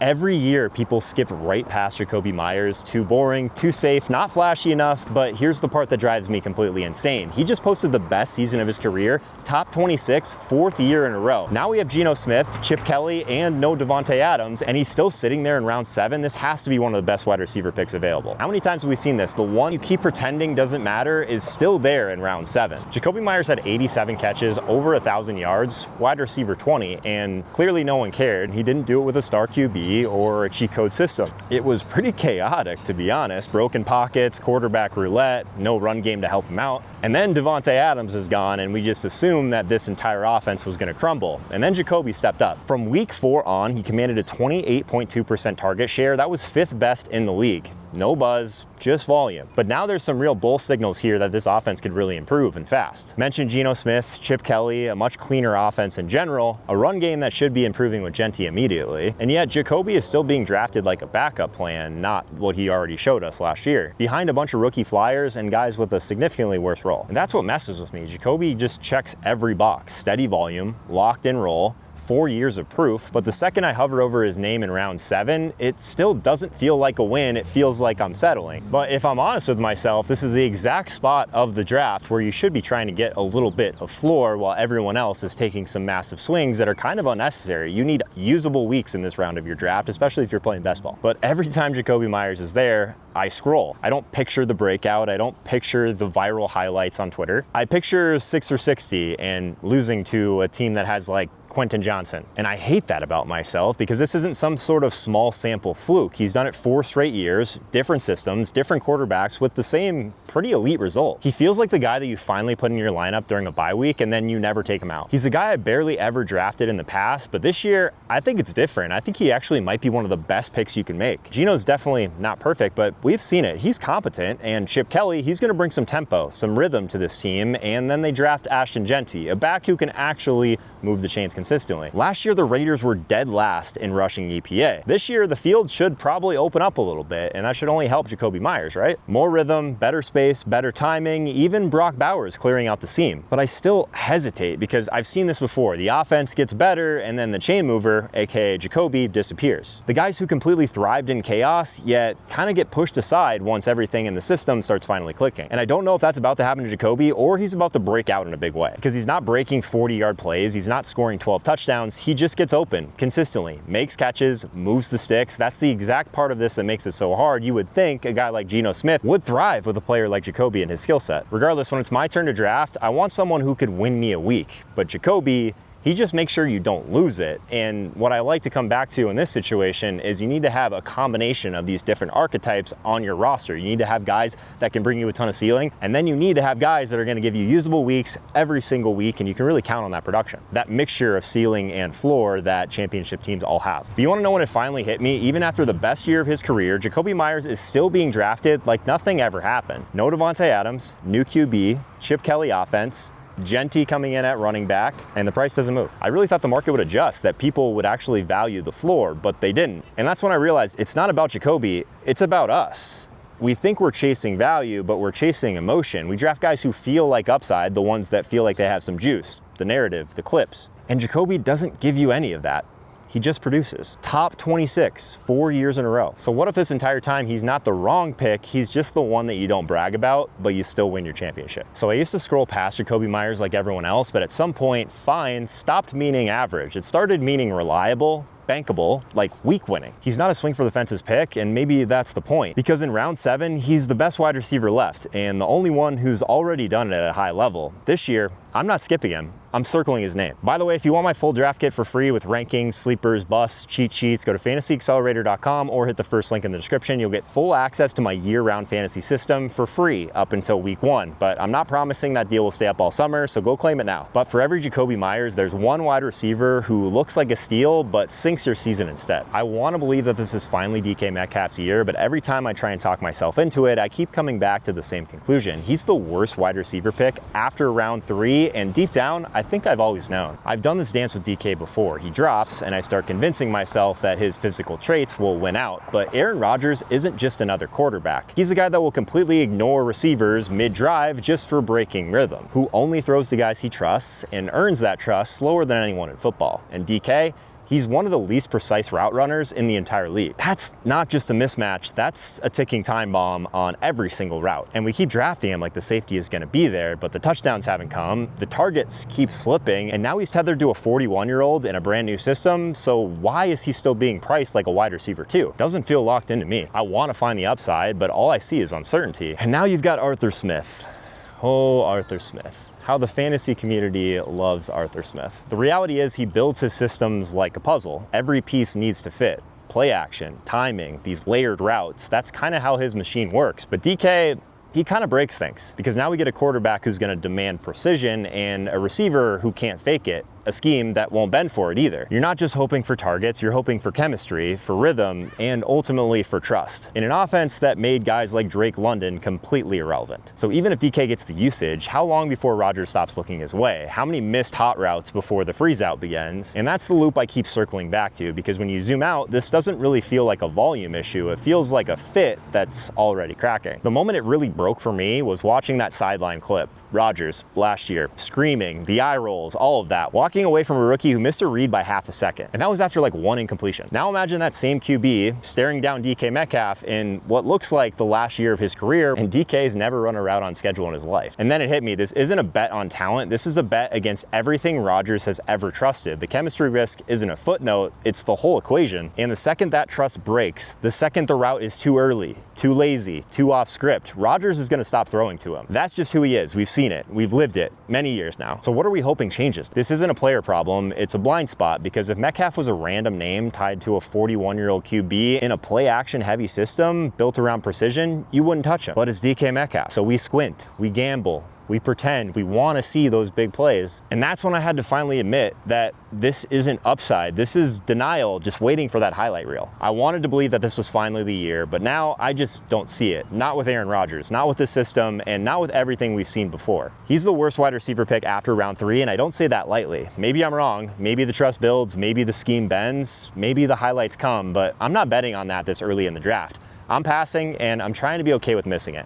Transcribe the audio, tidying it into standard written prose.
Every year, people skip right past Jakobi Meyers. Too boring, too safe, not flashy enough, but here's the part that drives me completely insane. He just posted the best season of his career, top 26, fourth year in a row. Now we have Geno Smith, Chip Kelly, and no Davante Adams, and he's still sitting there in round 7. This has to be one of the best wide receiver picks available. How many times have we seen this? The one you keep pretending doesn't matter is still there in round 7. Jakobi Meyers had 87 catches, over 1,000 yards, wide receiver 20, and clearly no one cared. He didn't do it with a star QB or a cheat code system. It was pretty chaotic, to be honest. Broken pockets, quarterback roulette, no run game to help him out. And then Davante Adams is gone, and we just assumed that this entire offense was going to crumble. And then Jakobi stepped up. From week 4 on, he commanded a 28.2% target share. That was 5th best in the league. No buzz, just volume. But now there's some real bull signals here that this offense could really improve and fast. Mentioned Geno Smith, Chip Kelly, a much cleaner offense in general, a run game that should be improving with Genty immediately. And yet Jakobi is still being drafted like a backup plan, not what he already showed us last year. Behind a bunch of rookie flyers and guys with a significantly worse role. And that's what messes with me. Jakobi just checks every box. Steady volume, locked in role, 4 years of proof, but the second I hover over his name in round 7, it still doesn't feel like a win. It feels like I'm settling. But if I'm honest with myself, this is the exact spot of the draft where you should be trying to get a little bit of floor while everyone else is taking some massive swings that are kind of unnecessary. You need usable weeks in this round of your draft, especially if you're playing best ball. But every time Jakobi Meyers is there, I scroll. I don't picture the breakout. I don't picture the viral highlights on Twitter. I picture 6 or 60 and losing to a team that has like Quentin Johnson. And I hate that about myself because this isn't some sort of small sample fluke. He's done it 4 straight years, different systems, different quarterbacks with the same pretty elite result. He feels like the guy that you finally put in your lineup during a bye week and then you never take him out. He's a guy I barely ever drafted in the past, but this year I think it's different. I think he actually might be one of the best picks you can make. Geno's definitely not perfect, but we've seen it. He's competent, and Chip Kelly, he's gonna bring some tempo, some rhythm to this team, and then they draft Ashton Genty, a back who can actually move the chains consistently. Last year, the Raiders were dead last in rushing EPA. This year, the field should probably open up a little bit, and that should only help Jakobi Meyers, right? More rhythm, better space, better timing, even Brock Bowers clearing out the seam. But I still hesitate because I've seen this before. The offense gets better, and then the chain mover, aka Jakobi, disappears. The guys who completely thrived in chaos, yet kind of get pushed aside once everything in the system starts finally clicking. And I don't know if that's about to happen to Jakobi or he's about to break out in a big way because he's not breaking 40-yard plays. He's not scoring 12 touchdowns. He just gets open consistently, makes catches, moves the sticks. That's the exact part of this that makes it so hard. You would think a guy like Geno Smith would thrive with a player like Jakobi and his skill set. Regardless, when it's my turn to draft, I want someone who could win me a week. But Jakobi, he just makes sure you don't lose it. And what I like to come back to in this situation is you need to have a combination of these different archetypes on your roster. You need to have guys that can bring you a ton of ceiling, and then you need to have guys that are gonna give you usable weeks every single week, and you can really count on that production. That mixture of ceiling and floor that championship teams all have. But you wanna know when it finally hit me? Even after the best year of his career, Jakobi Meyers is still being drafted like nothing ever happened. No Davante Adams, new QB, Chip Kelly offense, Genty coming in at running back, and the price doesn't move. I really thought the market would adjust, that people would actually value the floor, but they didn't. And that's when I realized it's not about Jakobi, it's about us. We think we're chasing value, but we're chasing emotion. We draft guys who feel like upside, the ones that feel like they have some juice, the narrative, the clips. And Jakobi doesn't give you any of that. He just produces. Top 26, 4 years in a row. So what if this entire time he's not the wrong pick, he's just the one that you don't brag about, but you still win your championship? So I used to scroll past Jakobi Meyers like everyone else, but at some point, fine stopped meaning average. It started meaning reliable, bankable, like week winning. He's not a swing for the fences pick, and maybe that's the point. Because in round 7, he's the best wide receiver left, and the only one who's already done it at a high level. This year, I'm not skipping him. I'm circling his name. By the way, if you want my full draft kit for free with rankings, sleepers, busts, cheat sheets, go to fantasyaccelerator.com or hit the first link in the description. You'll get full access to my year-round fantasy system for free up until week 1. But I'm not promising that deal will stay up all summer, so go claim it now. But for every Jakobi Meyers, there's one wide receiver who looks like a steal, but sinks your season instead. I want to believe that this is finally DK Metcalf's year, but every time I try and talk myself into it, I keep coming back to the same conclusion. He's the worst wide receiver pick after round 3, and deep down, I think I've always known. I've done this dance with DK before. He drops, and I start convincing myself that his physical traits will win out. But Aaron Rodgers isn't just another quarterback. He's a guy that will completely ignore receivers mid-drive just for breaking rhythm, who only throws to guys he trusts and earns that trust slower than anyone in football. And DK, He's one of the least precise route runners in the entire league. That's not just a mismatch, that's a ticking time bomb on every single route. And we keep drafting him like the safety is gonna be there, but the touchdowns haven't come, the targets keep slipping, and now he's tethered to a 41-year-old in a brand new system, so why is he still being priced like a wide receiver too? Doesn't feel locked into me. I wanna find the upside, but all I see is uncertainty. And now you've got Arthur Smith. Oh, Arthur Smith. How the fantasy community loves Arthur Smith. The reality is he builds his systems like a puzzle. Every piece needs to fit. Play action, timing, these layered routes, that's kind of how his machine works. But DK, he kind of breaks things because now we get a quarterback who's going to demand precision and a receiver who can't fake it, a scheme that won't bend for it either. You're not just hoping for targets, you're hoping for chemistry, for rhythm, and ultimately for trust. In an offense that made guys like Drake London completely irrelevant. So even if DK gets the usage, how long before Rodgers stops looking his way? How many missed hot routes before the freeze out begins? And that's the loop I keep circling back to, because when you zoom out, this doesn't really feel like a volume issue. It feels like a fit that's already cracking. The moment it really broke for me was watching that sideline clip. Rodgers, last year, screaming, the eye rolls, all of that. Walking away from a rookie who missed a read by half a second. And that was after like one incompletion. Now imagine that same QB staring down DK Metcalf in what looks like the last year of his career, and DK's never run a route on schedule in his life. And then it hit me, this isn't a bet on talent, this is a bet against everything Rodgers has ever trusted. The chemistry risk isn't a footnote, it's the whole equation. And the second that trust breaks, the second the route is too early, too lazy, too off script, Rodgers is gonna stop throwing to him. That's just who he is. We've seen it, we've lived it many years now. So what are we hoping changes? This isn't a player problem, it's a blind spot, because if Metcalf was a random name tied to a 41-year-old QB in a play action heavy system built around precision, you wouldn't touch him. But it's DK Metcalf. So we squint, we gamble, we pretend, we want to see those big plays. And that's when I had to finally admit that this isn't upside. This is denial, just waiting for that highlight reel. I wanted to believe that this was finally the year, but now I just don't see it. Not with Aaron Rodgers, not with this system, and not with everything we've seen before. He's the worst wide receiver pick after round 3, and I don't say that lightly. Maybe I'm wrong. Maybe the trust builds, maybe the scheme bends, maybe the highlights come, but I'm not betting on that this early in the draft. I'm passing, and I'm trying to be okay with missing it.